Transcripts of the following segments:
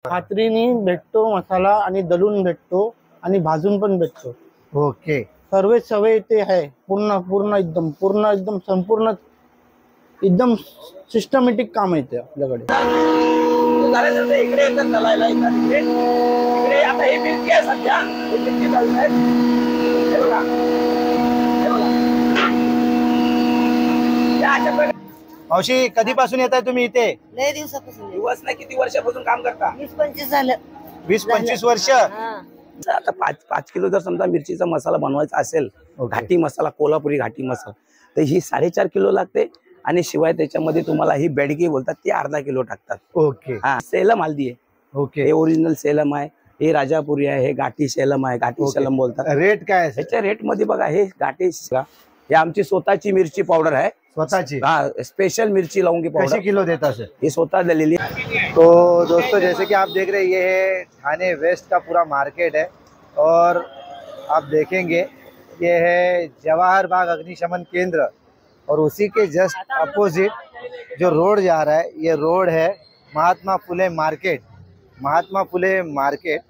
खात्रीने भेटतो मसाला आणि दलून भेटतो आणि भाजून पण भेटतो। ओके, सर्व सवय ते आहे, पूर्ण एकदम संपूर्ण एकदम सिस्टमॅटिक काम आहे ते आपल्याकडे। इकडे चालायला इकडे आता हे मिरची आहे सध्या, हे मिरची चालू आहे। हे बघा, हे बघा या अशा प्रकारे। मावशी कधीपासून येताय तुम्ही इथे? लय दिवसापासून दिवस नाही, किती वर्षापासून काम करता? 20-25 झालं। 20-25 वर्ष। आता 5 किलो जर समजा मिरचीचा मसाला बनवायचा असेल, घाटी मसाला, कोल्हापुरी घाटी मसाला, तर ही 4.5 किलो लागते। आणि शिवाय त्याच्यामध्ये तुम्हाला ही बेडगी बोलतात ती अर्धा किलो टाकतात। ओके, हा सेलम हल्दी आहे। ओके, हे ओरिजिनल सेलम आहे, हे राजापुरी आहे, हे घाटी सेलम आहे, घाटी सेलम बोलतात। रेट काय आहे? ह्याच्या रेट मध्ये बघा, हे घाटी, हे आमची स्वतःची मिरची पावडर आहे, स्वतःची। हाँ, स्पेशल मिर्ची लौंगी कैसे पाउडर किलो देता सर? ये स्वतः दलेली। तो दोस्तों जैसे कि आप देख रहे हैं, ये है ठाणे वेस्ट का पूरा मार्केट है और आप देखेंगे ये है जवाहर बाग अग्निशमन केंद्र और उसी के जस्ट अपोजिट जो रोड जा रहा है, ये रोड है महात्मा फुले मार्केट। महात्मा फुले मार्केट,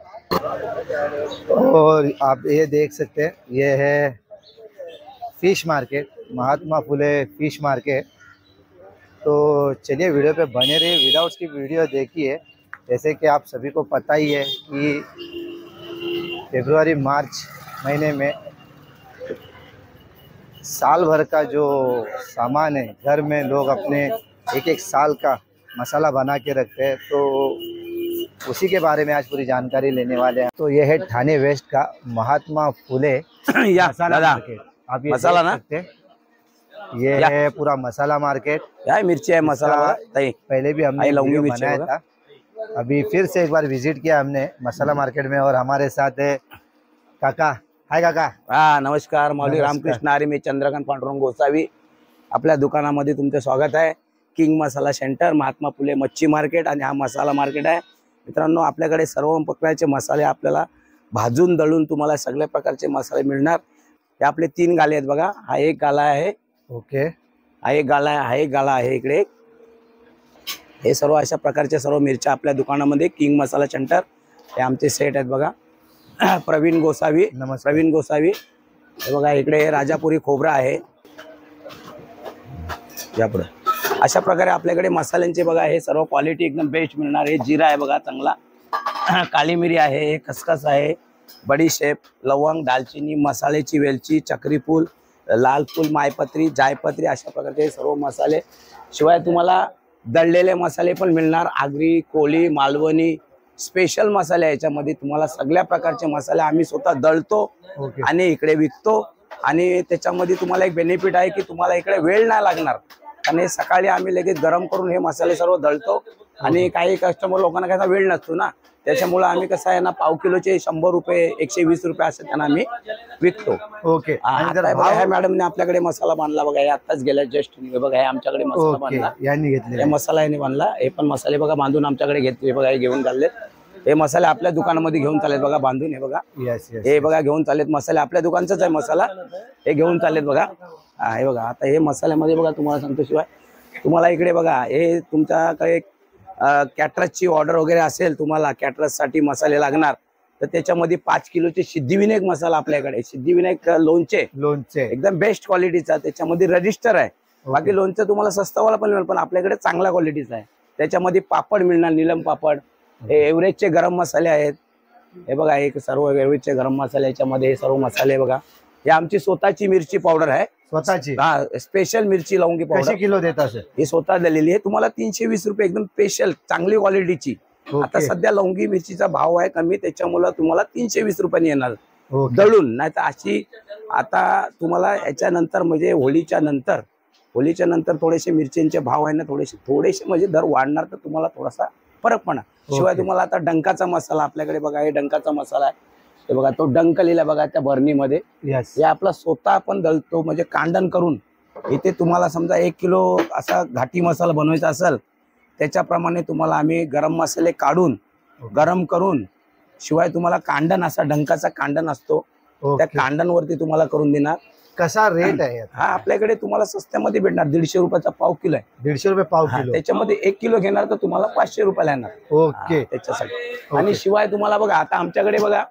और आप ये देख सकते हैं ये है fish market, Mahatma Phule fish market. तो चलिए वीडियो पे बने रहिए, विदाउट की वीडियो देखिए। जैसे कि आप सभी को पता ही है कि फरवरी मार्च महीने में साल भर का जो सामान है, घर में लोग अपने एक साल का मसाला बना के रखते हैं, तो उसी के बारे में आज पूरी जानकारी लेने वाले हैं। तो ये है ठाणे वेस्ट का महात्मा फुले या मसाला दादा, मार्केट। आप ये मसाला देख ना? सकते हैं, ये है पूरा मसाला मार्केट। क्या मिर्ची है मसाला इसका बघा ताई, पहले भी हमने आई लौंगी वीडियो मिर्ची बनाया बघा। था, अभी फिर से एक बार विजिट किया हमने मसाला मार्केट में, और हमारे साथ है काका। हाय काका। हा नमस्कार, माऊली नमस्कार। रामकृष्ण हरी, मी चंद्रकांत पांडुरंग गोसावी। आपल्या दुकानामध्ये तुमचे स्वागत आहे। किंग मसाला सेंटर, महात्मा फुले मच्छी मार्केट, आणि हा मसाला मार्केट आहे। मित्रांनो, आपल्याकडे सर्व प्रकारचे मसाले आपल्याला भाजून दळून तुम्हाला सगळ्या प्रकारचे मसाले मिळणार। हे आपले 3 गाले आहेत बघा, हा एक गाला आहे, ओके, हा एक गाला आहे, हा एक गाला आहे इकडे। हे सर्व अशा प्रकारचे सर्व मिरच्या आपल्या दुकानामध्ये किंग मसाला सेंटर, हे आमचे सेट आहेत बघा। प्रवीण गोसावी, नमस्कार। प्रवीण गोसावी, हे बघा इकडे राजापुरी खोबरा आहे, यापुढे अशा प्रकारे आपल्याकडे मसाल्यांचे बघा हे सर्व क्वालिटी एकदम बेस्ट मिळणार। हे जिरा आहे बघा चांगला, काली मिरी आहे, हे खसखस आहे, बडीशेप, लवंग, दालचिनी, मसाल्याची वेलची, चक्रीफूल, लाल फूल, मायपत्री, जायपत्री, अशा प्रकारचे सर्व मसाले। शिवाय तुम्हाला दळलेले मसाले पण मिळणार, आगरी, कोळी, मालवणी, स्पेशल मसाले। याच्यामध्ये तुम्हाला सगळ्या प्रकारचे मसाले आम्ही स्वतः दळतो आणि इकडे विकतो। आणि त्याच्यामध्ये तुम्हाला एक बेनिफिट आहे की तुम्हाला इकडे वेळ नाही लागणार, आणि सकाळी आम्ही लगेच गरम करून हे मसाले सर्व दळतो। आणि काही कस्टमर लोकांना कसा वेळ नसतो ना, त्याच्यामुळे आम्ही कसं आहे ना, पाव किलोचे 100 रुपये, 120 रुपये असं त्यांना आम्ही विकतो। ओके, ह्या मॅडमने आपल्याकडे मसाला बांधला बघा, हे आताच गेल्या जस्ट बघा, हे आमच्याकडे मसाला बांधला, यांनी घेतले, हे मसाला याने बांधला। हे पण मसाले बघा बांधून आमच्याकडे घेतले बघा, हे घेऊन चाललेत। हे मसाले आपल्या दुकानामध्ये घेऊन चाललेत बघा बांधून, हे बघा, हे बघा घेऊन चाललेत मसाले, आपल्या दुकानचाच आहे मसाला, हे घेऊन चाललेत बघा। हे बघा, आता हे मसाल्यामध्ये बघा तुम्हाला सांगतो, शिवाय तुम्हाला इकडे बघा, हे तुमच्याकडे कॅटरसची ऑर्डर वगैरे असेल, तुम्हाला कॅटरससाठी मसाले लागणार, तर त्याच्यामध्ये 5 किलोचे सिद्धिविनायक मसाला आपल्याकडे, सिद्धिविनायक लोणचे एकदम बेस्ट क्वालिटीचा, त्याच्यामध्ये रजिस्टर आहे। बाकी लोणचं तुम्हाला स्वस्तवाला पण मिळेल, पण आपल्याकडे चांगला क्वालिटीचा आहे। त्याच्यामध्ये पापड मिळणार, नीलम पापड, हे एव्हरेजचे गरम मसाले आहेत, हे बघा, एक सर्व एव्हरेजचे गरम मसाले, याच्यामध्ये हे सर्व मसाले बघा। हे आमची स्वतःची मिरची पावडर आहे, स्वतःची, हा स्पेशल मिरची लौंगी पावडर। कैसे किलो देता सर? हे स्वतः दिलेली आहे, तुम्हाला 320 रुपये, एकदम स्पेशल चांगली क्वालिटीची। आता सध्या लौंगी मिरचीचा भाव आहे कमी, त्याच्यामुळे तुम्हाला 320 रुपयांनी येणार दळून। नाही तर अशी आता तुम्हाला याच्यानंतर म्हणजे होळीच्या नंतर थोडेसे मिरच्यांचे भाव आहे ना, थोडेसे म्हणजे दर वाढणार, तर तुम्हाला थोडासा फरक पडणार। शिवाय तुम्हाला आता डंकाचा मसाला आपल्याकडे बघा, हे डंकाचा मसाला आहे, हे बघा तो डंक लिहिला बघा त्या बर्नीमध्ये, हे आपला स्वतः आपण दळतो, म्हणजे कांडण करून। इथे तुम्हाला समजा 1 किलो असा घाटी मसाला बनवायचा असेल, त्याच्याप्रमाणे तुम्हाला आम्ही गरम मसाले काढून गरम करून, शिवाय तुम्हाला कांडण, असा डंकाचा कांडण असतो, त्या कांडणवरती तुम्हाला करून देणार। कसा रेट आहे हा आपल्याकडे तुम्हाला स्वस्त्यामध्ये भेटणार 150 रुपयाचा पाव किलो आहे. 150 रुपये पाव हा, किलो. त्याच्यामध्ये 1 किलो घेणार तर तुम्हाला 500 रुपयाला येणार. ओके. त्याच्यासाठी आणि शिवाय तुम्हाला बघा आता आमच्याकडे बघा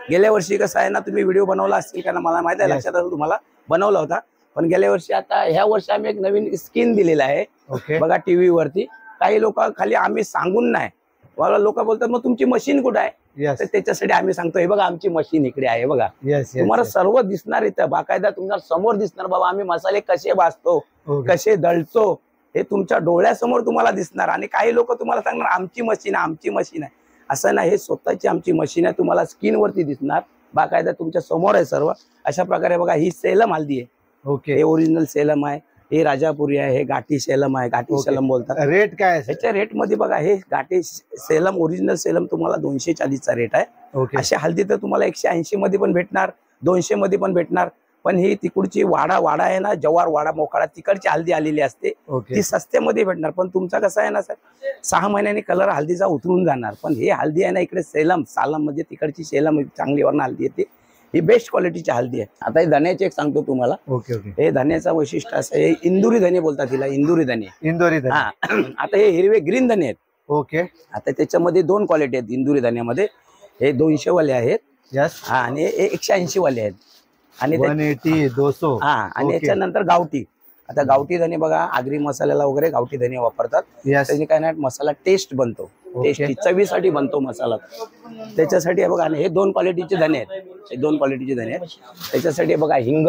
गेल्या वर्षी कसं आहे ना, तुम्ही व्हिडिओ बनवला असतील कारण मला माहिती आहे, लक्षात आलं तुम्हाला बनवला होता. पण गेल्या वर्षी आता ह्या वर्षी आम्ही एक नवीन स्कीम दिलेला आहे. ओके. बघा टीव्ही वरती काही लोक खाली आम्ही सांगून नाही, लोक बोलतात मग तुमची मशीन कुठे आहे, तर त्याच्यासाठी आम्ही सांगतो हे बघा आमची मशीन इकडे आहे बघा. तुम्हाला सर्व दिसणार इथं बाकायदा तुमच्या समोर दिसणार. बाबा आम्ही मसाले कसे भाजतो, कसे दळतो हे तुमच्या डोळ्यासमोर तुम्हाला दिसणार. आणि काही लोक तुम्हाला सांगणार आमची मशीन आहे, आमची मशीन आहे. असं नाही, हे स्वतःची आमची मशीन आहे, तुम्हाला स्क्रीन वरती दिसणार बाकायदा तुमच्या समोर आहे सर्व. अशा प्रकारे बघा ही सेलम हल्दी आहे. ओके. हे ओरिजिनल सेलम आहे, हे राजापुरी आहे, हे घाटी सेलम आहे, घाटी सेलम बोलतात. रेट काय आहे ह्याच्या रेट मध्ये बघा हे घाटी सेलम ओरिजिनल सेलम तुम्हाला 240 चा रेट आहे. ओके. अशी हल्दी तर तुम्हाला 180 मध्ये पण भेटणार, 200 मध्ये पण भेटणार. पण ही तिकडची वाडा आहे ना, जवार वाडा मोखाडा तिकडची हल्दी आलेली असते, ती सस्त्यामध्ये भेटणार. पण तुमचा कसं आहे ना सर, 6 महिन्यांनी कलर हल्दीचा उतरून जाणार. पण हे हल्दी आहे ना इकडे सालम म्हणजे तिकडची सेलम चांगली वर्ण हल्दी येते, ही बेस्ट क्वालिटीची हल्दी आहे. आता हे धन्याचे एक सांगतो तुम्हाला. Okay okay. हे धन्याचा वैशिष्ट्य असं आहे, इंदुरी धने बोलतात तिला, इंदुरी धने. इंदोरी धने. हा आता हे हिरवे ग्रीन धने आहेत. ओके. आता त्याच्यामध्ये 2 क्वालिटी आहेत इंदुरी धन्यामध्ये. हे 200 वाले आहेत. यस. हा आणि हे 180 वाले आहेत. आणि 180 200. हा आणि याच्यानंतर गावठी. आता गावठी धने बघा आगरी मसाल्याला वगैरे गावठी धने वापरतात. त्याने काय नाही मसाला टेस्ट बनतो, टेस्टी चवीसाठी बनतो मसाला. त्याच्यासाठी बघा आणि हे 2 क्वालिटीचे धने आहेत, हे 2 क्वालिटीचे धने आहेत. त्याच्यासाठी बघा हिंग,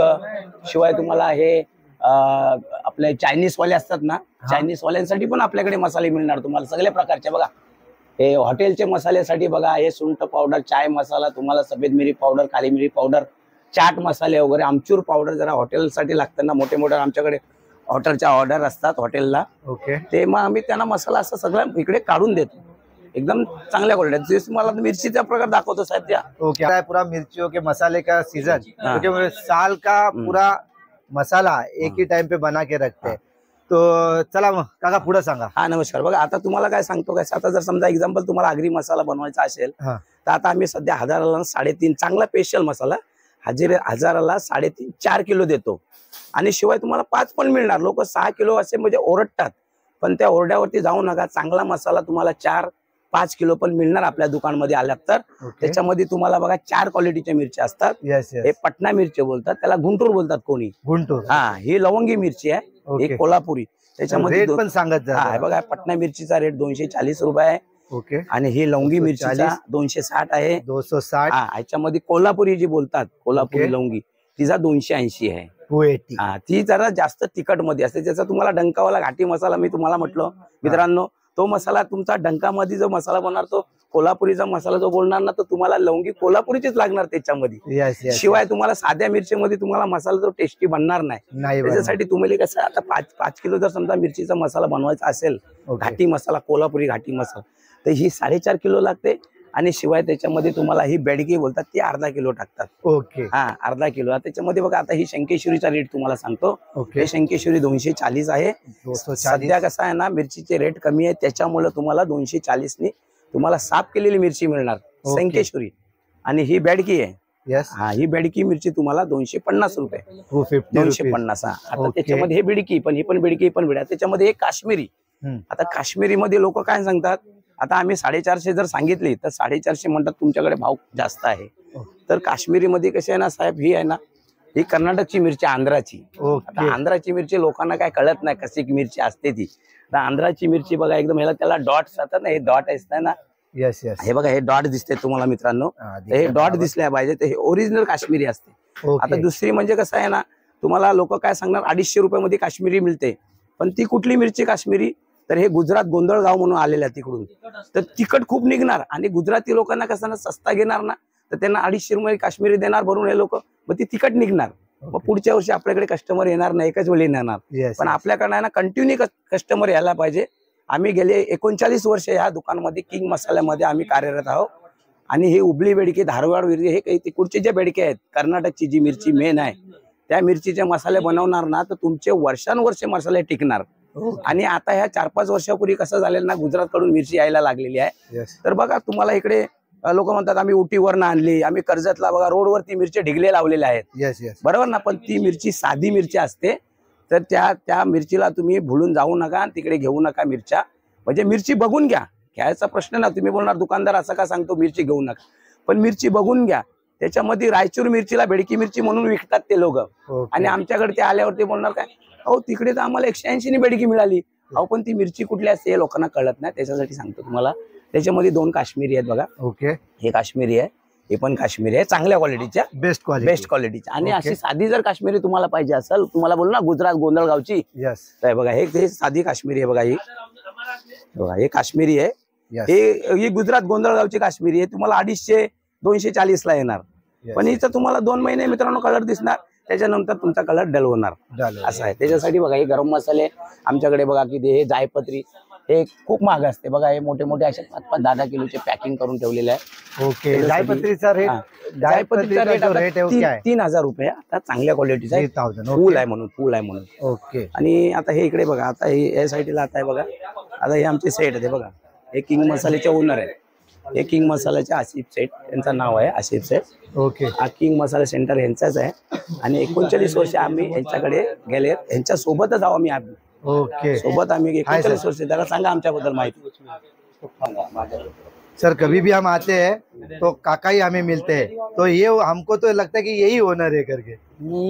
शिवाय तुम्हाला हे आपले चायनीज वाले असतात ना, चायनीज वाल्यांसाठी पण आपल्याकडे मसाले मिळणार तुम्हाला सगळ्या प्रकारचे. बघा हे हॉटेलचे मसाल्यासाठी बघा हे सुंठ पावडर, चाय मसाला, तुम्हाला सफेद मिरी पावडर, काली मिरी पावडर, चाट मसाले वगैरे, आमचूर पावडर जरा हॉटेलसाठी लागतं ना, मोठे मोठे आमच्याकडे हॉटेलच्या ऑर्डर असतात हॉटेलला. ओके. ते मग आम्ही त्यांना मसाला असं सगळं इकडे काढून देतो एकदम चांगल्या क्वालिटी. तुम्हाला मिरचीचा प्रकार दाखवतो साहेब त्या. ओके. पूरा मिर्चियों के मसाले का सीजन, क्योंकि साल का पूरा मसाला एक ही टाइम पे बना के रखते हैं. तो चला मग काका पुढे सांगा. हा नमस्कार. बघा आता तुम्हाला काय सांगतो काय, आता जर समजा एक्झाम्पल तुम्हाला आगरी मसाला बनवायचा असेल तर आता आम्ही सध्या 1000ला 3.5 चांगला स्पेशल मसाला 1000ला 3.5 4 किलो देतो. आणि शिवाय तुम्हाला 5 पण मिळणार. लोक 6 किलो असे म्हणजे ओरडतात, पण त्या ओरड्यावरती जाऊ नका. चांगला मसाला तुम्हाला 4-5 किलो पण मिळणार आपल्या दुकानमध्ये आल्यात तर. त्याच्यामध्ये तुम्हाला बघा 4 क्वालिटीच्या मिरच्या असतात. हे पटना मिरची बोलतात, त्याला गुंटूर बोलतात कोणी. गुंटूर. हा ही लवंगी मिरची आहे, ही कोल्हापुरी. त्याच्यामध्ये पण सांगत जा. बघा पटना मिरचीचा रेट 240 रुपये आहे. ओके. आणि ही लवंगी मिरचीचा 260 आहे. 260. हा ह्याच्यामध्ये कोल्हापुरी जी बोलतात, कोल्हापुरी लवंगी, तिचा 280 आहे. 280. हा ती जरा जास्त तिखट मध्ये असते. त्याचा तुम्हाला डंकावाला घाटी मसाला मी तुम्हाला म्हटलं मित्रांनो, तो मसाला तुमचा डंकामध्ये जो मसाला बनणार तो कोल्हापुरीचा मसाला जो बोलणार ना, तर तुम्हाला लवंगी कोल्हापुरीचीच लागणार त्याच्यामध्ये. शिवाय तुम्हाला साध्या मिरचीमध्ये तुम्हाला मसाला तो टेस्टी बनणार नाही. त्याच्यासाठी तुम्हाला कसं आता 5 किलो जर समजा मिरचीचा मसाला बनवायचा असेल, घाटी मसाला, कोल्हापुरी घाटी मसाला, तर ही 4.5 किलो लागते. आणि शिवाय त्याच्यामध्ये तुम्हाला ही बेडगी बोलतात ती अर्धा किलो टाकतात. ओके. हा अर्धा किलो. त्याच्यामध्ये बघा आता ही शंकेश्वरीचा रेट तुम्हाला सांगतो. हे शंकेश्वरी 240 आहे. सध्या कसं आहे ना मिरचीचे रेट कमी आहे, त्याच्यामुळे तुम्हाला 240 नि तुम्हाला साफ केलेली मिरची मिळणार शंकेश्वरी. आणि ही बेडकी आहे. हा ही बेडकी मिरची तुम्हाला 250 रुपये. 250. आता त्याच्यामध्ये हे बेडकी पण, ही पण बेडकी पण बेड्या. त्याच्यामध्ये हे काश्मीरी. आता काश्मीरी मध्ये लोक काय सांगतात, आता आम्ही 450 जर सांगितली तर 450 म्हणतात तुमच्याकडे भाव जास्त आहे. तर काश्मीरी मध्ये कसे आहे ना साहेब, ही आहे ना ही कर्नाटकची मिरची, आंध्राची. आता आंध्राची मिरची लोकांना काय कळत नाही कशी मिरची असते ती. तर आंध्राची मिरची बघा एकदम ह्याला त्याला डॉट्स असतात ना, हे डॉट असतात ना. हे बघा हे डॉट दिसते तुम्हाला मित्रांनो, हे डॉट दिसल्या पाहिजे, तर हे ओरिजिनल काश्मीरी असते. आता दुसरी म्हणजे कसं आहे ना, तुम्हाला लोक काय सांगणार 250 रुपयामध्ये काश्मीरी मिळते, पण ती कुठली मिरची काश्मीरी, तर हे गुजरात गोंधळगाव म्हणून आलेलं आहे तिकडून. तर तिखट खूप निघणार आणि गुजराती लोकांना कसं ना सस्ता घेणार ना, तर त्यांना 250 रुपये काश्मीरी देणार भरून हे लोक, मग ती तिखट निघणार. मग पुढच्या वर्षी आपल्याकडे कस्टमर येणार नाही, एकच वेळी येणार. पण आपल्याकडे ना कंटिन्यू कस्टमर यायला पाहिजे. आम्ही गेले 39 वर्ष या दुकानामध्ये किंग मसाल्यामध्ये आम्ही कार्यरत आहोत. आणि हे उबली बेडके, धारवाड मिरची, हे काही तिकडचे जे बेडके आहेत, कर्नाटकची जी मिरची मेन आहे, त्या मिरचीचे मसाले बनवणार ना तर तुमचे वर्षानुवर्षे मसाले टिकणार. आणि आता ह्या 4-5 वर्षापूर्वी कसं झालेलं ना, गुजरात कडून मिरची यायला लागलेली आहे. तर बघा तुम्हाला इकडे लोक म्हणतात आम्ही उटीवरनं आणली, आम्ही कर्जतला बघा रोडवरती मिरची ढिगले लावलेले आहेत. Yes yes. बरोबर ना. पण ती मिरची साधी मिरची असते, तर त्या मिरचीला तुम्ही भुलून जाऊ नका, तिकडे घेऊ नका मिरच्या. म्हणजे मिरची बघून घ्या, घ्यायचा प्रश्न ना. तुम्ही बोलणार दुकानदार असं का सांगतो मिरची घेऊ नका, पण मिरची बघून घ्या. त्याच्यामध्ये रायचूर मिरचीला बेडकी मिरची म्हणून विकतात ते लोक. आणि आमच्याकडे ते आल्यावरती बोलणार काय, अहो तिकडे तर आम्हाला 180 ने बेडकी मिळाली. अहो पण ती मिरची कुठली असते हे लोकांना कळत नाही. त्याच्यासाठी सांगतो तुम्हाला. त्याच्यामध्ये 2 काश्मीरी आहेत बघा. ओके. हे काश्मीरी आहे, हे पण काश्मीरी आहे, चांगल्या क्वालिटीच्या, बेस्ट क्वालिटीच्या. आणि अशी साधी जर काश्मीरी तुम्हाला पाहिजे असेल, तुम्हाला बोल ना गुजरात गोंधळगावची, यस, तर बघा हे साधी काश्मीरी आहे. बघा ही बघा, हे काश्मीरी आहे. ही गुजरात गोंधळगावची काश्मीरी आहे. तुम्हाला 250-240 ला येणार. पण हिचं तुम्हाला 2 महिने मित्रांनो कलर दिसणार, त्याच्यानंतर तुमचा कलर डल होणार, असं आहे. त्याच्यासाठी बघा हे गरम मसाले आमच्याकडे बघा किती. हे जायपत्री हे खूप महाग असते बघा. हे मोठे मोठे असे 5-10 किलोचे पॅकिंग करून ठेवलेले आहे. ओके. जायपत्रीचा रेट, जायपत्रीचा रेट 3000 रुपये. आता चांगल्या क्वालिटीचा फुल आहे म्हणून. ओके. आणि आता हे इकडे बघा, आता हे या साईडला आता आहे बघा. आता हे आमचे सेट आहे बघा. हे किंग मसाल्याचे ओनर आहे. हे किंग मसाल्याचे आसिफ सेठ यांचं नाव आहे, आसिफ सेठ. ओके. हा किंग मसाला सेंटर यांचाच आहे. आणि 39 वर्ष आम्ही यांच्याकडे गेले, यांच्या सोबतच आहो आम्ही. ओके. सोबत आम्ही 39 वर्ष. त्याला सांगा आमच्याबद्दल माहिती. सर कभी भी हम आते हैं तो काका ही हमें मिलते हैं, तो ये हमको तो लगता है कि यही ओनर है करके।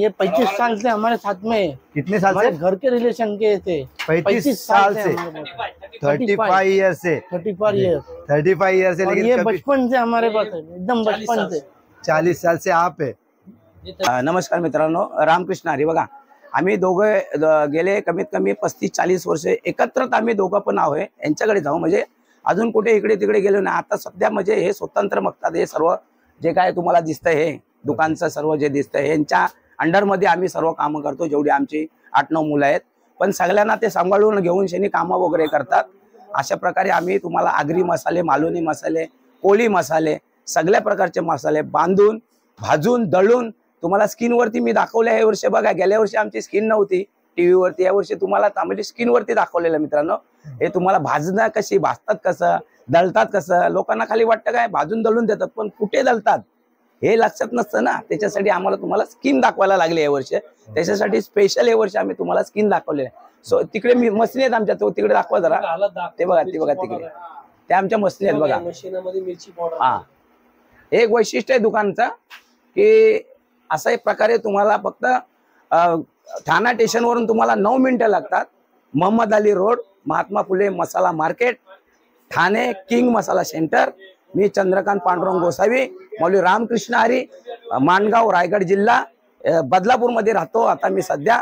ये 35 साल से हमारे साथ में है। कितने साल से? घर के रिलेशन के थे। 35 साल से, 35 ईयर से, 35 ईयर, 35 ईयर से। लेकिन ये बचपन से हमारे पास है, एकदम बचपन से। 40 साल से आप है। नमस्कार मित्रांनो, रामकृष्ण हरी. बघा आम्ही दोघे गेले कमीत कमी 35-40 वर्ष एकत्रच आम्ही दोघं पण आहोत. यांच्याकडे जाऊ म्हणजे अजून कुठे इकडे तिकडे गेलो नाही. आता सध्या म्हणजे हे स्वतंत्र बघतात. हे सर्व जे काय तुम्हाला दिसतंय, हे दुकानचं सर्व जे दिसतंय यांच्या अंडरमध्ये आम्ही सर्व कामं करतो. जेवढी आमची 8-9 मुलं आहेत, पण सगळ्यांना ते सांभाळून घेऊन शेनी कामं वगैरे करतात. अशा प्रकारे आम्ही तुम्हाला आगरी मसाले, मालवणी मसाले, कोळी मसाले, सगळ्या प्रकारचे मसाले बांधून, भाजून, दळून तुम्हाला स्किनवरती मी दाखवले. हे वर्षी बघा, गेल्या वर्षी आमची स्किन नव्हती टीव्ही वरती, या वर्षी तुम्हाला म्हणजे स्किनवरती दाखवलेलं मित्रांनो. हे तुम्हाला भाजणं कशी, भाजतात कसं, दळतात कसं. लोकांना खाली वाटतं काय भाजून दळून देतात, पण कुठे दळतात हे लक्षात नसतं ना. त्याच्यासाठी आम्हाला तुम्हाला स्किन दाखवायला लागली या वर्षी. त्याच्यासाठी स्पेशल हे वर्षी आम्ही तुम्हाला स्किन दाखवले. सो तिकडे मी मशीन आहेत आमच्या, तो तिकडे दाखवा जरा. ते बघा तिकडे त्या आमच्या मशीन आहेत बघा. हा, एक वैशिष्ट्य आहे दुकानचं की असा एक प्रकारे तुम्हाला फक्त ठाणा स्टेशनवरून तुम्हाला 9 मिनिटं लागतात. मोहम्मद अली रोड, महात्मा फुले मसाला मार्केट, ठाणे, किंग मसाला सेंटर. मी चंद्रकांत पांडुरंग गोसावी, मौली रामकृष्ण हरी, माणगाव, रायगड जिल्हा, बदलापूर मध्ये राहतो आता मी सध्या.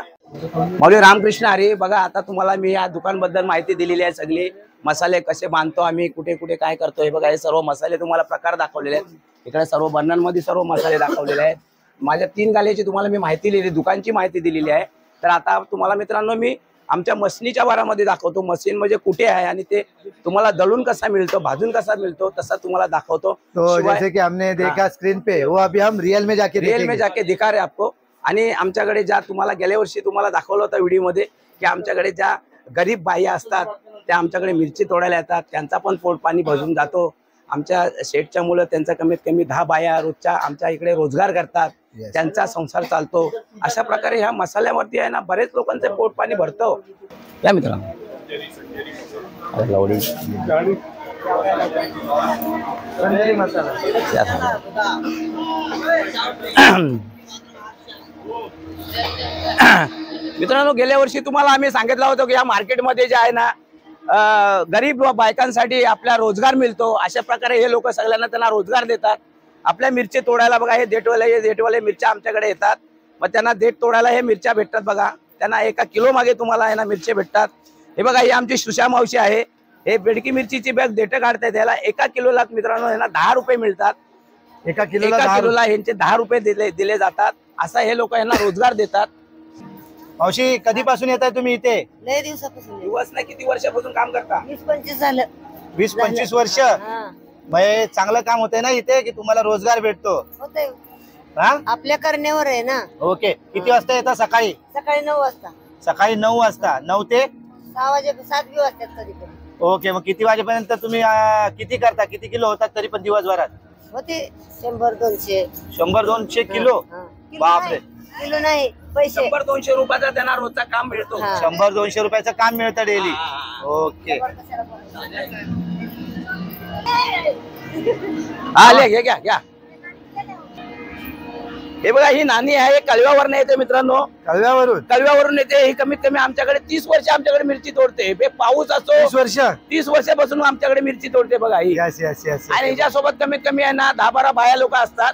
मौली रामकृष्ण हरी. बघा आता तुम्हाला मी या दुकानबद्दल माहिती दिलेली आहे. सगळे मसाले कसे बांधतो आम्ही, कुठे कुठे काय करतो, हे बघा. हे सर्व मसाले तुम्हाला प्रकार दाखवलेले आहेत. इकडे सर्व बर्नरमध्ये सर्व मसाले दाखवलेले आहेत. माझ्या 3 गाल्याची तुम्हाला मी माहिती दिली, दुकानची माहिती दिलेली आहे. तर आता तुम्हाला मित्रांनो मी आमच्या मशीनीच्या बारामध्ये दाखवतो. मशीन म्हणजे कुठे आहे आणि ते तुम्हाला दळून कसा मिळतो, भाजून कसा मिळतो, तसा तुम्हाला दाखवतो. तो जैसे कि हमने देखा स्क्रीन पे, वो अभी हम रियल में जाके दिखा रहे आपको. आणि आमच्याकडे ज्या तुम्हाला गेल्या वर्षी तुम्हाला दाखवलं होतं व्हिडिओ मध्ये की आमच्याकडे ज्या गरीब बाया असतात त्या आमच्याकडे मिरची तोडायला येतात, त्यांचा पण पोट पाणी भरून जातो. आमच्या शेठच्या मुलं त्यांचा कमीत कमी 10 बाया रोजच्या आमच्या इकडे रोजगार करतात, त्यांचा संसार चालतो. अशा प्रकारे ह्या मसाल्यावरती आहे ना बरेच लोकांचे पोट पाणी भरतो. या मित्रांनो मित्रांनो गेल्या वर्षी तुम्हाला आम्ही सांगितलं होतं की या मार्केटमध्ये जे आहे ना गरीब बायकांसाठी आपला रोजगार मिळतो. अशा प्रकारे हे लोक सगळ्यांना त्यांना रोजगार देतात. आपल्या मिरची तोडायला बघा, हे देठवाले मिरच्या आमच्याकडे येतात. मग त्यांना देठ तोडायला हे मिरच्या भेटतात बघा. त्यांना 1 किलो मागे तुम्हाला आहे ना मिरची भेटतात. हे बघा, ही आमची सुषा मावशी आहे. हे बेडकी मिरचीची बॅग देठ काढतायत. याला 1 किलोला मित्रांनो यांना 10 रुपये मिळतात. 1 किलोला यांचे 10 रुपये दिले जातात. असा हे लोक यांना रोजगार देतात. मावशी कधीपासून येत आहे तुम्ही इथे? लय दिवसापासून. दिवस नाही, किती वर्षापासून काम करता? 20-25 झालं. 20-25 वर्ष. मग चांगलं काम होतंय ना इथे की तुम्हाला रोजगार भेटतो? होतंय. हा, आपल्या करण्यावर आहे ना. ओके. किती वाजता येतात? सकाळी सकाळी 9 वाजता. सकाळी 9 वाजता. 9 ते 6 वाजे 7 बी वाजतात कधी कधी. ओके, मग किती वाजेपर्यंत तुम्ही किती करता, किती किलो होतात तरी पण दिवसभरात? होते 100-200. 100-200 किलो? हा. किलो बापरे. नाही, किलो नाही, पैसे. 100-200 रुपयाचा त्यांना रोजचा काम मिळतो. हा. 100-200 रुपयाचं काम मिळतं डेली. हा. ओके. हा ले घ्या घ्या. हे बघा, ही नाणी आहे, कळव्यावरून येते मित्रांनो. कळव्यावरून येते. ही कमीत कमी आमच्याकडे 30 वर्ष आमच्याकडे मिरची तोडते. हे पाऊस असो, 30 वर्षापासून आमच्याकडे मिरची तोडते बघा ही. Yes yes yes. आणि हिच्यासोबत कमीत कमी आहे ना 10-12 बाया लोक असतात.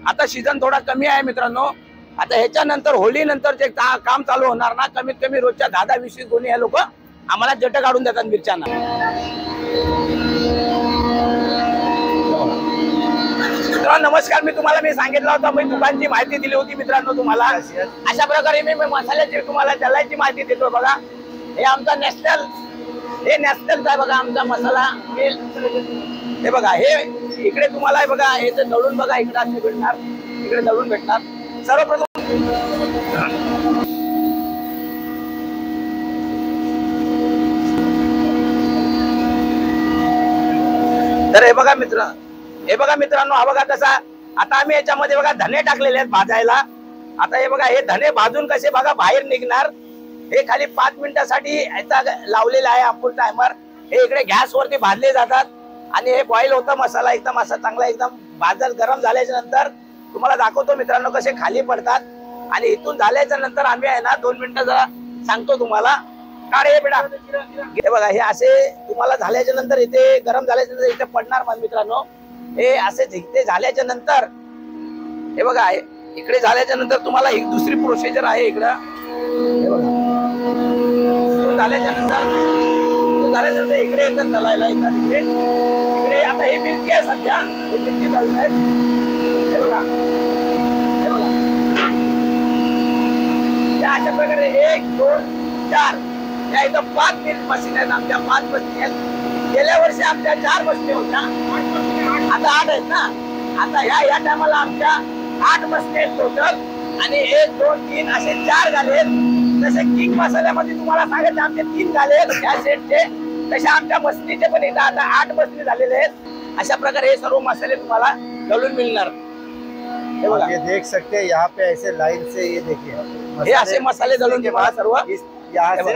आता सीझन थोडा कमी आहे मित्रांनो. आता ह्याच्यानंतर होळी नंतर जे काम चालू होणार ना, कमीत कमी रोजच्या 10-20 गुणी हे लोक आम्हाला जट काढून देतात मिरच्यांना. मित्रांनो नमस्कार, मी सांगितलं होतं, मी दुकानची माहिती दिली होती मित्रांनो तुम्हाला. अशा प्रकारे मी मसाल्याची तुम्हाला दलाईची माहिती देतो. बघा, हे आमचा नॅशनल आहे बघा, आमचा मसाला मिल. हे बघा, हे इकडे तुम्हाला आहे बघा, हे तर दळून बघा, इकडे असे भेटणार, इकडे दळून भेटणार. सर्वप्रथम तर हे बघा मित्रांनो, हा बघा कसा. आता आम्ही याच्यामध्ये बघा धने टाकलेले आहेत भाजायला. आता हे बघा, हे धने भाजून कसे बघा बाहेर निघणार. हे खाली 5 मिनिटासाठी याचा लावलेला आहे अपूर टायमर. हे इकडे गॅस वरती भाजले जातात आणि हे बॉईल होतं मसाला. एकदम असा चांगला एकदम भाजत गरम झाल्याच्या नंतर तुम्हाला दाखवतो मित्रांनो कसे खाली पडतात. आणि इथून झाल्याच्या नंतर आम्ही आहे ना 2 मिनिटं जरा सांगतो तुम्हाला. काढे बेटा, हे बघा, हे असे तुम्हाला झाल्याच्या नंतर इथे गरम झाल्याच्या नंतर इथे पडणार मग मित्रांनो. हे असे इथे झाल्याच्या नंतर हे बघा, इकडे झाल्याच्या नंतर तुम्हाला एक दुसरी प्रोसिजर आहे इकडं. हे बघा, झाल्याच्या नंतर इकडे येतात दलायला येतात. इकडे आता हे मिरची आहे सध्या, हे मिरची दळून आहे. हे बघा, अशा प्रकारे 1, 2, 4 या इथं 5 मशीन आहेत आमच्या. 5 मशीन आहेत. गेल्या वर्षी आमच्या 4 मशीन होत्या, आता 8 आहेत ना. आता या टायमाला आमच्या 8 मशीन आहेत टोटल. आणि 1, 2, 3 असे 4 झालेत. जसे किंग मसाल्यामध्ये तुम्हाला सांगायचे आमचे 3 झाले त्या सेटचे, तसे आमच्या मशीनीचे पण इथं आता 8 मशीनी झालेले आहेत. अशा प्रकारे हे सर्व मसाले तुम्हाला दळून मिळणार. हे बघा, ये देख सकते हैं यहाँ पे ऐसे लाइन से, ये देखिए हे असे मसाले दळून के बाद सर्व यहाँ से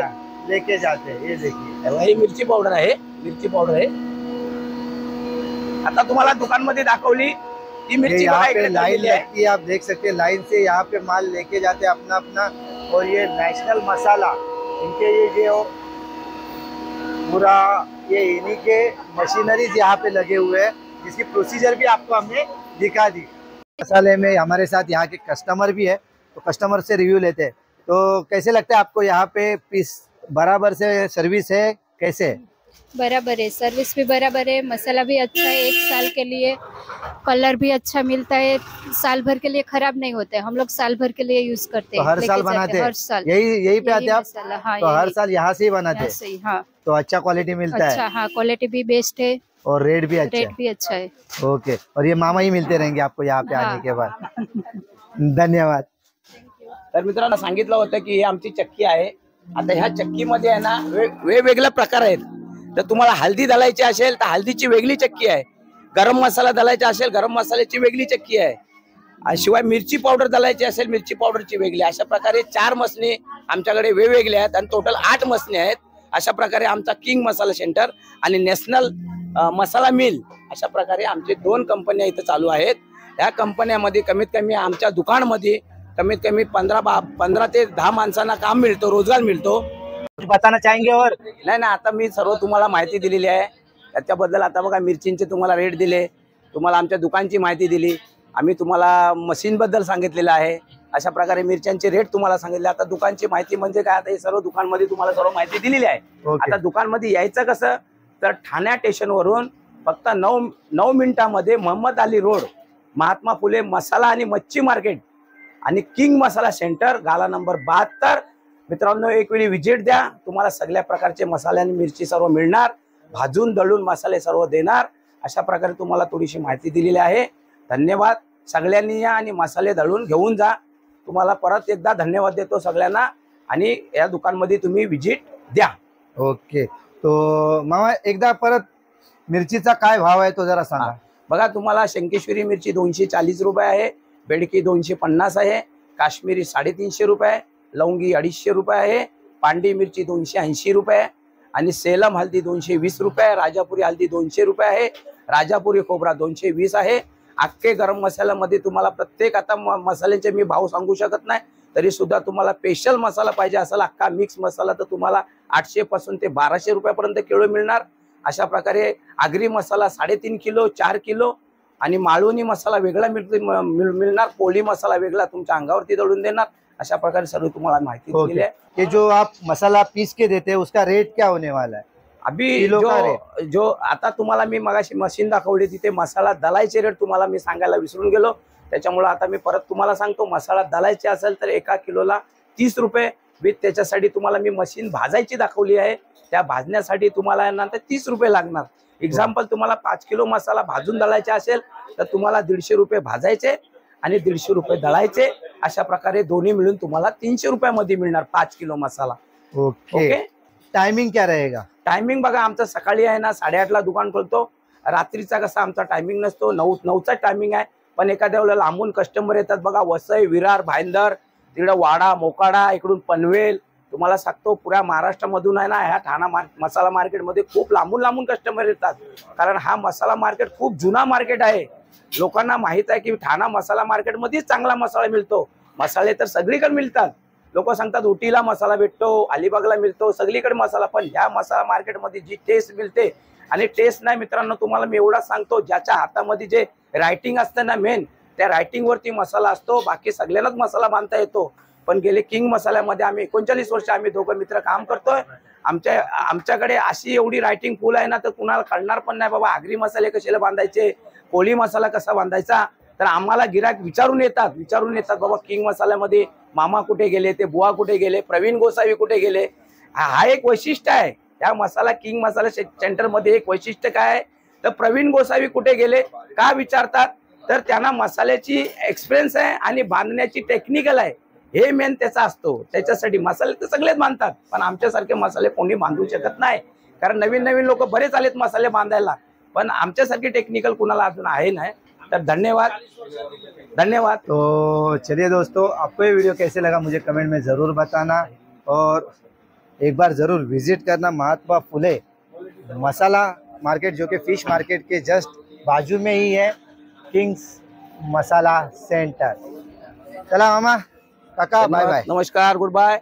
लेके जाते हैं. ये देखिए, ही मिरची पावडर आहे, मिरची पावडर आहे. आता तुम्हाला दुकानमध्ये दाखवली ती मिरची यहाँ बघा, पे इकडे लाइन ठेवलेली आहे. लगती है, आप देख सकते हैं लाइन से यहाँ पे माल लेके जाते हैं अपना अपना. और ये नेशनल मसाला, इनके ये जो पूरा ये इन्हीं के मशीनरीज यहाँ पे लगे हुए हैं, जिसकी प्रोसीजर भी आपको हमने दिखा दी. मसाले में हमारे साथ यहाँ के कस्टमर भी है, तो कस्टमर से रिव्यू लेते हैं. तो कैसे लगता है आपको यहाँ पे पीस बराबर से सर्विस है, कैसे? बराबर है, सर्विस भी बराबर है, मसाला भी अच्छा है. 1 साल के लिए कलर भी अच्छा मिलता है, साल भर के लिए खराब नहीं होता है. हम लोग साल भर के लिए यूज करते तो हैं, हर लेके साल जाते बनाते हैं, हैं? हर साल यही पे आते हैं आप? मसाला, हाँ, तो हर साल यहाँ से ही बनाते यहाँ हैं? से ही, हाँ. तो अच्छा क्वालिटी मिलता अच्छा, है हाँ, क्वालिटी भी बेस्ट है, और रेट भी अच्छा रेट भी अच्छा है. है. ओके, और ये मामा ही मिलते रहेंगे आपको यहाँ पे हाँ. आने के बाद. धन्यवाद. तर मित्रांनो सांगितलं होतं की ही आमची चक्की आहे. आता ह्या चक्कीमध्ये आहे ना वेगवेगळे प्रकार आहेत. तर तुम्हाला हल्दी दलायची असेल तर हल्दीची वेगळी चक्की आहे. गरम मसाला दलायचा असेल गरम मसाल्याची वेगळी चक्की आहे. आणि शिवाय मिरची पावडर दलायची असेल मिरची पावडरची वेगळी. अशा प्रकारे 4 मसने आमच्याकडे वेगवेगळे आहेत आणि टोटल 8 मसने आहेत. अशा प्रकारे आमचा किंग मसाला सेंटर आणि नॅशनल मसाला मिल अशा प्रकारे आमचे 2 कंपन्या इथे चालू आहेत. या कंपन्यामध्ये कमीत कमी आमच्या दुकानमध्ये कमीत कमी 15 ते 10 माणसांना काम मिळतो, रोजगार मिळतो. बताना चाहेंगे और? नाही ना, आता मी सर्व तुम्हाला माहिती दिलेली आहे. त्याच्याबद्दल आता बघा मिरचींचे तुम्हाला रेट दिले, तुम्हाला आमच्या दुकानची माहिती दिली, आम्ही तुम्हाला मशीन बद्दल सांगितलेलं आहे. अशा प्रकारे मिरच्यांचे रेट तुम्हाला सांगितले. आता दुकानची माहिती म्हणजे काय, आता हे सर्व दुकानमध्ये तुम्हाला सर्व माहिती दिलेली आहे. आता दुकानमध्ये यायचं कसं तर ठाण्या स्टेशनवरून फक्त 9 मिनिटांमध्ये मोहम्मद अली रोड, महात्मा फुले मसाला आणि मच्छी मार्केट आणि किंग मसाला सेंटर, गाला नंबर 72. मित्रांनो एक वेळी विजिट द्या. तुम्हाला सगळ्या प्रकारचे मसाले आणि मिरची सर्व मिळणार. भाजून दळून मसाले सर्व देणार. अशा प्रकारे तुम्हाला थोडीशी माहिती दिलेली आहे. धन्यवाद. सगळ्यांनी या आणि मसाले दळून घेऊन जा. तुम्हाला परत एकदा धन्यवाद देतो सगळ्यांना आणि या दुकानमध्ये तुम्ही विजिट द्या. ओके. तो मामा एकदा परत मिरचीचा काय भाव आहे तो जरा सांगा. बघा तुम्हाला शंकेश्वरी मिरची 240 रुपये आहे, बेडकी 250 आहे, काश्मीरी 350 रुपये आहे, लवंगी 250 रुपये आहे, पांडी मिरची 280 रुपये आहे आणि सेलम हल्दी 220 रुपये आहे, राजापुरी हल्दी 200 रुपये आहे, राजापुरी खोबरा 220 आहे. अख्खे गरम मसाल्यामध्ये तुम्हाला प्रत्येक आता मसाल्यांचे मी भाव सांगू शकत नाही, तरी सुद्धा तुम्हाला स्पेशल मसाला पाहिजे असेल अख्खा मिक्स मसाला तर तुम्हाला 800 पासून ते 1200 रुपयापर्यंत किलो मिळणार. अशा प्रकारे आगरी मसाला 3.5 किलो 4 किलो आणि माळवणी मसाला वेगळा मिळणार, पोळी मसाला वेगळा तुमच्या अंगावरती दळून देणार. अशा प्रकारे सर्व तुम्हाला माहिती दिली आहे. ये जो आप मसाला पीस के देते हैं उसका रेट क्या होने वाला है अभी किलो का रेट? जो आता तुम्हाला मी मगाशी मशीन दाखवली तिथे मसाला दलायचे रेट तुम्हाला मी सांगायला विसरून गेलो, त्याच्यामुळे आता मी परत तुम्हाला सांगतो. मसाला दलायचे असेल तर 1 किलोला 30 रुपये विथ त्याच्यासाठी तुम्हाला मी मशीन भाजायची दाखवली आहे, त्या भाजण्यासाठी तुम्हाला नंतर 30 रुपये लागणार. एक्झाम्पल तुम्हाला 5 किलो मसाला भाजून दळायचा असेल तर तुम्हाला 150 रुपये भाजायचे आणि 150 रुपये दळायचे. अशा प्रकारे दोन्ही मिळून तुम्हाला 300 रुपयामध्ये मिळणार 5 किलो मसाला. ओके. टायमिंग क्या रहेगा? टायमिंग बघा आमचं सकाळी आहे ना 8:30ला दुकान खोलतो, रात्रीचा कसा आमचा टायमिंग नसतो, 9चा टायमिंग आहे. पण एखाद्या वेळेला लांबून कस्टमर येतात बघा, वसई, विरार, भाईंदर, तिकडे वाडा, मोकाडा, इकडून पनवेल, तुम्हाला सांगतो पुऱ्या महाराष्ट्रामधून आहे ना ह्या ठाणा मसाला मार्केटमध्ये खूप लांबून कस्टमर येतात. कारण हा मसाला मार्केट खूप जुना मार्केट आहे. लोकांना माहित आहे की ठाणा मसाला मार्केटमध्येच चांगला मसाला मिळतो. मसाले तर सगळीकडे मिळतात, लोक सांगतात उटीला मसाला भेटतो, अलिबागला मिळतो, सगळीकडे मसाला. पण ह्या मसाला मार्केटमध्ये जी टेस्ट मिळते, आणि टेस्ट नाही मित्रांनो तुम्हाला मी एवढा सांगतो, ज्याच्या हातामध्ये जे रायटिंग असतं ना मेन त्या रायटिंग वरती मसाला असतो. बाकी सगळ्यांनाच मसाला बांधता येतो. पण गेले किंग मसाल्यामध्ये आम्ही 39 वर्ष आम्ही दोघं मित्र काम करतोय. आमच्याकडे अशी एवढी रायटिंग फुल आहे ना तर कुणाला कळणार पण नाही बाबा आगरी मसाले कशाला बांधायचे, कोळी मसाला कसा बांधायचा. तर आम्हाला गिराक विचारून येतात बाबा किंग मसाल्यामध्ये मामा कुठे गेले, ते बुवा कुठे गेले, प्रवीण गोसावी कुठे गेले. हा एक वैशिष्ट्य आहे त्या मसाला किंग मसाला सेंटर मध्ये. एक वैशिष्ट्य काय आहे तर प्रवीण गोसावी कुठे गेले का विचारतात, तर त्यांना मसाल्याची एक्सपिरियन्स आहे आणि बांधण्याची टेक्निकल आहे, हे मेन त्याचा असतो. त्याच्यासाठी मसाले तर सगळेच बांधतात, पण आमच्यासारखे मसाले कोणी बांधू शकत नाही. कारण नवीन लोक बरेच आलेत मसाले बांधायला, पण आमच्यासारखे टेक्निकल कुणाला अजून आहे नाही. तर धन्यवाद. तो चलिए दोस्तों, आपको ये वीडियो कैसे लगा मुझे कमेंट में ज़रूर बताना, और एक बार ज़रूर विजिट करना महात्मा फुले मसाला मार्केट, जो कि फिश मार्केट के जस्ट बाजू में ही है, किंग्स मसाला सेंटर. चला मामा, काका, बाय बाय. नमस्कार, गुड बाय.